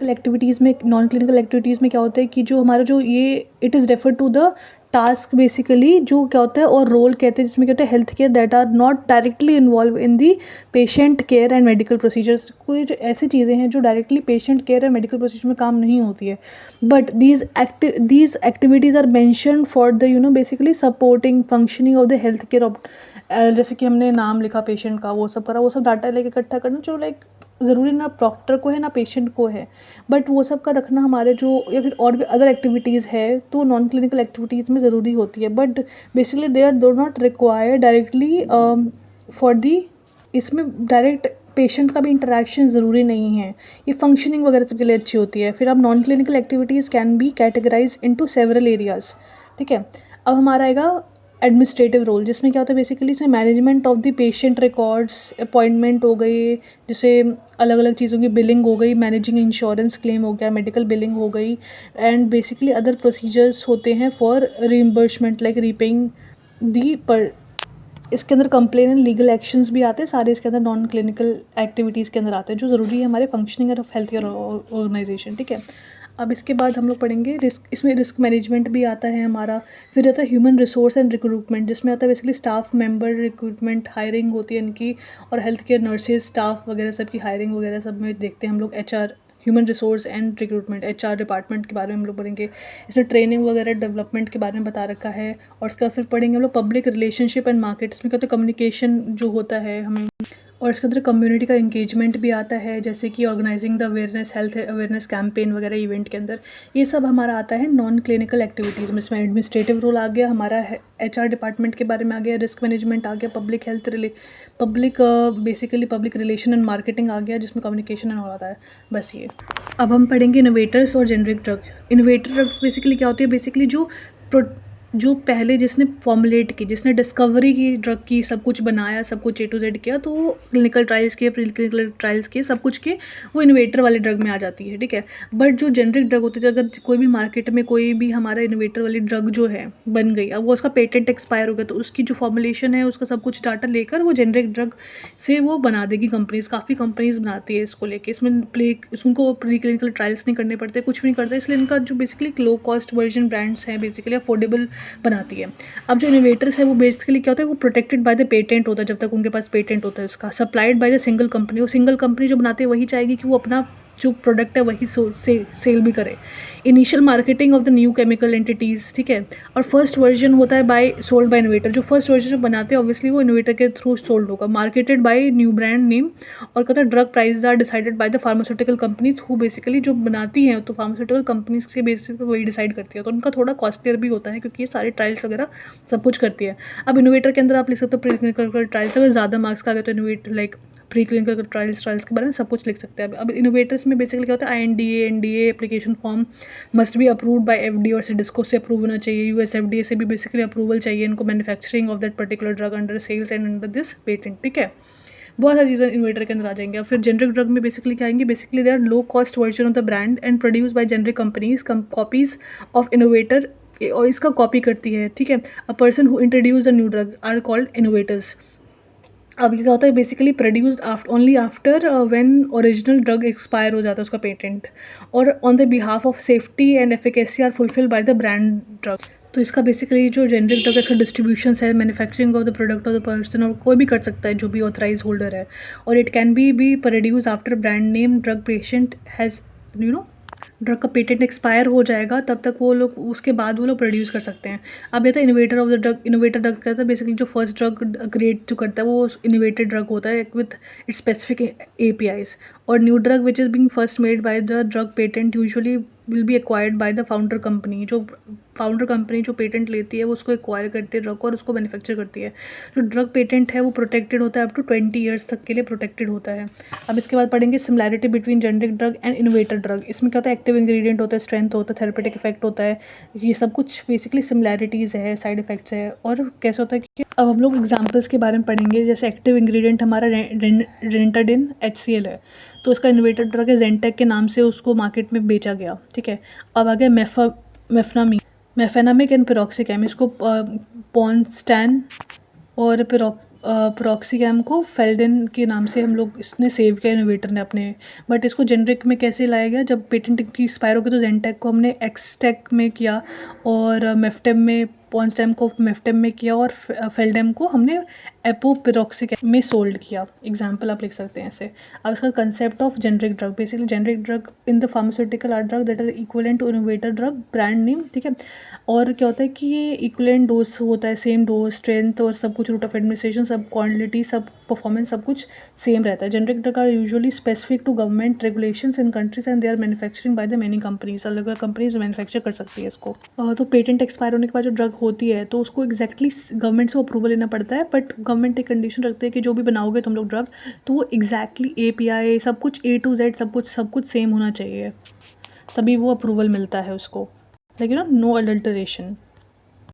Activities में, non clinical activities में क्या होता है कि जो हमारा जो ये it is refer to the task basically, जो क्या होता है और रोल कहते हैं जिसमें क्या होता है health care that are not directly involve in the patient care and medical procedures. कोई जो ऐसी चीज़ें हैं जो directly patient care and medical procedure में काम नहीं होती है, but these activities are mention for the basically supporting functioning of the health care of, जैसे कि हमने नाम लिखा पेशेंट का, वो सब करा, वो सब डाटा लेके इकट्ठा करना, जो लाइक ज़रूरी ना डॉक्टर को है ना पेशेंट को है, बट वो सब का रखना हमारे जो, या फिर और भी अदर एक्टिविटीज़ है तो नॉन क्लिनिकल एक्टिविटीज़ में ज़रूरी होती है, but basically they are do not require directly for the, इसमें डायरेक्ट पेशेंट का भी इंटरेक्शन ज़रूरी नहीं है, ये फंक्शनिंग वगैरह सबके लिए अच्छी होती है। फिर अब non clinical activities can be categorize into several areas, ठीक है। अब हमारा आएगा एडमिनिस्ट्रेटिव रोल, जिसमें क्या होता है बेसिकली इसमें management of the patient records, appointment हो गई, जैसे अलग अलग चीज़ों की बिलिंग हो गई, मैनेजिंग इंश्योरेंस क्लेम हो गया, मेडिकल बिलिंग हो गई, एंड बेसिकली अदर प्रोसीजर्स होते हैं फॉर रीइंबर्समेंट लाइक रीपेइंग दी पर। इसके अंदर कंप्लेन एंड लीगल एक्शंस भी आते हैं, सारे इसके अंदर नॉन क्लिनिकल एक्टिविटीज़ के अंदर आते हैं जो ज़रूरी है हमारे functioning of health care organization, ठीक है। अब इसके बाद हम लोग पढ़ेंगे रिस्क, इसमें रिस्क मैनेजमेंट भी आता है हमारा। फिर आता है ह्यूमन रिसोर्स एंड रिक्रूटमेंट, जिसमें आता है basically staff member recruitment, hiring होती है इनकी, और हेल्थ केयर नर्सेज स्टाफ वगैरह सब की हायरिंग वगैरह सब में देखते हैं हम लोग। HR, human resource and recruitment, HR department के बारे में हम लोग पढ़ेंगे। इसमें ट्रेनिंग वगैरह डेवलपमेंट के बारे में बता रखा है। और इसका फिर पढ़ेंगे हम लोग पब्लिक रिलेशनशिप एंड मार्केट, इसमें क्या होता है कम्युनिकेशन जो होता है हमें, और इसके अंदर कम्युनिटी का इंगेजमेंट भी आता है, जैसे कि organizing the awareness, health awareness campaign वगैरह इवेंट के अंदर, ये सब हमारा आता है नॉन क्लिनिकल एक्टिविटीज़ में। इसमें एडमिनिस्ट्रेटिव रोल आ गया हमारा, एचआर डिपार्टमेंट के बारे में आ गया, रिस्क मैनेजमेंट आ गया, public health public basically public relation and marketing आ गया, जिसमें कम्युनिकेशन एंड आता है। बस ये। अब हम पढ़ेंगे इनोवेटर्स और generic drug. Innovator drugs basically क्या होती है, बेसिकली जो पहले जिसने फॉर्मुलेट की, जिसने डिस्कवरी की ड्रग की, सब कुछ बनाया, सब कुछ ए टू जेड किया, तो वो क्लिनिकल ट्रायल्स किए, प्री क्लिनिकल ट्रायल्स किए, सब कुछ किए, वो इनोवेटर वाले ड्रग में आ जाती है, ठीक है। बट जो जेनरिक ड्रग होती है, अगर कोई भी मार्केट में कोई भी हमारा इनोवेटर वाली ड्रग जो है बन गई, अब वो उसका पेटेंट एक्सपायर हो गया, तो उसकी जो फॉर्मुलेशन है उसका सब कुछ डाटा लेकर वो जेनरिक ड्रग से वो बना देगी कंपनीज, काफ़ी कंपनीज बनाती है इसको लेके। इसमें उनको प्री क्लिनिकल ट्रायल्स नहीं करने पड़ते, कुछ भी नहीं करते, इसलिए इनका जो बेसिकली लो कॉस्ट वर्जन ब्रांड्स हैं बेसिकली अफोर्डेबल बनाती है। अब जो इनोवेटर्स है वो बेसिकली क्या होता है, वो प्रोटेक्टेड बाय द पेटेंट होता है, जब तक उनके पास पेटेंट होता है उसका, supplied by the single company, वो सिंगल कंपनी जो बनाती है वही चाहेगी कि वो अपना जो प्रोडक्ट है वही सेल भी करे। Initial marketing of the new chemical entities, ठीक है। और फर्स्ट वर्जन होता है बाय सोल्ड बाय इनोवेटर, जो फर्स्ट वर्जन जो बनाते हैं ऑब्वियसली वो इनोवेटर के थ्रू सोल्ड होगा, marketed by new brand name. और कहता है drug price are decided by the pharmaceutical companies, who basically जो बनाती हैं तो फार्मास्यूटिकल कंपनीज के बेसिस पे वही डिसाइड करती है, तो उनका थोड़ा कॉस्टलियर भी होता है क्योंकि ये सारे ट्रायल्स वगैरह सब कुछ करती है। अब इनोवेटर के अंदर आप लिख सकते हो प्री क्लिनिकल ट्रायल्स, अगर ज़्यादा मार्क्स का आ गया तो innovator like pre clinical trials के बारे में सब कुछ लिख सकते हैं। अब इनोवेटर्स में बेसिकली क्या होता है, INDA NDA application form must be approved by FDA और सिडिस्को से अप्रूव होना चाहिए, US FDA से भी बेसिकली अप्रूवल चाहिए इनको, manufacturing of that particular drug under sales and under this patent, ठीक है। बहुत सारी चीज़ें इन्वेटर के अंदर आ जाएंगे। फिर जेनरिक ड्रग में बेसिकली क्या आएंगे, basically they are low cost version of the brand and produce by generic companies, copies of innovator, और इसका कॉपी करती है, ठीक है। A person who introduce a new drug are called innovators. अब ये क्या होता है, basically produced only after when original drug expire हो जाता है उसका पेटेंट, और on the behalf of safety and efficacy are fulfil by the brand drug. तो इसका बेसिकली जो जेनरिक ड्रग है इसका डिस्ट्रीब्यूशन है, manufacturing of the product of the person, और कोई भी कर सकता है जो भी ऑथराइज होल्डर है, और it can be produce after brand name drug patient has drug का पेटेंट एक्सपायर हो जाएगा, तब तक वो लोग उसके बाद वो लोग प्रोड्यूस कर सकते हैं। अब ये था innovator of the drug. Innovator drug कहता है बेसिकली जो फर्स्ट ड्रग क्रिएट जो करता है वो इनोवेटेड ड्रग होता है विथ इट्स स्पेसिफिक APIs। और new drug which is being first made by the drug patent usually will be acquired by the founder company, जो फाउंडर कंपनी जो पेटेंट लेती है वो उसको एक्वायर करती है ड्रग को और उसको मैन्युफैक्चर करती है। जो ड्रग पेटेंट है वो प्रोटेक्टेड होता है अप टू 20 ईयर्स तक के लिए प्रोटेक्टेड होता है। अब इसके बाद पढ़ेंगे similarity between generic drug and innovator drug. इसमें क्या होता है, एक्टिव इंग्रेडिएंट होता है, स्ट्रेंथ होता है, थेरेपेटिक इफेक्ट होता है, ये सब कुछ बेसिकली सिमिलैरिटीज़ है, साइड इफेक्ट्स है। और कैसे होता है कि अब हम लोग एग्जाम्पल्स के बारे में पढ़ेंगे। जैसे एक्टिव इंग्रेडिएंट हमारा रेंटाडिन HCl है, तो इसका इनोवेटर ड्रग है जेंटेक के नाम से उसको मार्केट में बेचा गया, ठीक है। अब आ गया मेफेनामिक एंड पिरोक्सिकैम, इसको पॉन्स्टैन और प्रॉक्सीकैम को फेल्डेन के नाम से हम लोग इसने सेव किया इनोवेटर ने अपने, बट इसको जेनरिक में कैसे लाया गया, जब पेटेंट की एक्सपायर हो गई तो जेनटेक को हमने एक्सटेक में किया, और मेफ्टेम में पॉन्सटेम को मेफ्टेम में किया, और फेल्डेम को हमने एपोपिरोक्सिकैम में सोल्ड किया। एग्जाम्पल आप लिख सकते हैं ऐसे। अब इसका concept of generic drug, basically generic drug in the pharmaceutical are drug that are equivalent to innovator drug brand name, ठीक है। और क्या होता है कि ये इक्विवेलेंट डोज होता है, सेम डोज स्ट्रेंथ और सब कुछ, रूट ऑफ एडमिनिस्ट्रेशन सब, क्वांटिटी सब, परफॉर्मेंस सब कुछ सेम रहता है। Generic drug are usually specific to government regulations in countries and they are manufacturing by the many companies, अलग अलग कंपनीज मैन्युफैक्चर कर सकती है इसको। तो पेटेंट एक्सपायर होने के बाद जो ड्रग होती है तो उसको एग्जैक्टली गवर्नमेंट से अप्रूवल लेना पड़ता है, बट गवर्नमेंट एक कंडीशन रखते हैं कि जो भी बनाओगे तुम लोग ड्रग, तो वो एग्जैक्टली API सब कुछ A to Z सब कुछ सेम होना चाहिए, तभी वो अप्रूवल मिलता है उसको, लाइक नो अडल्टरेशन।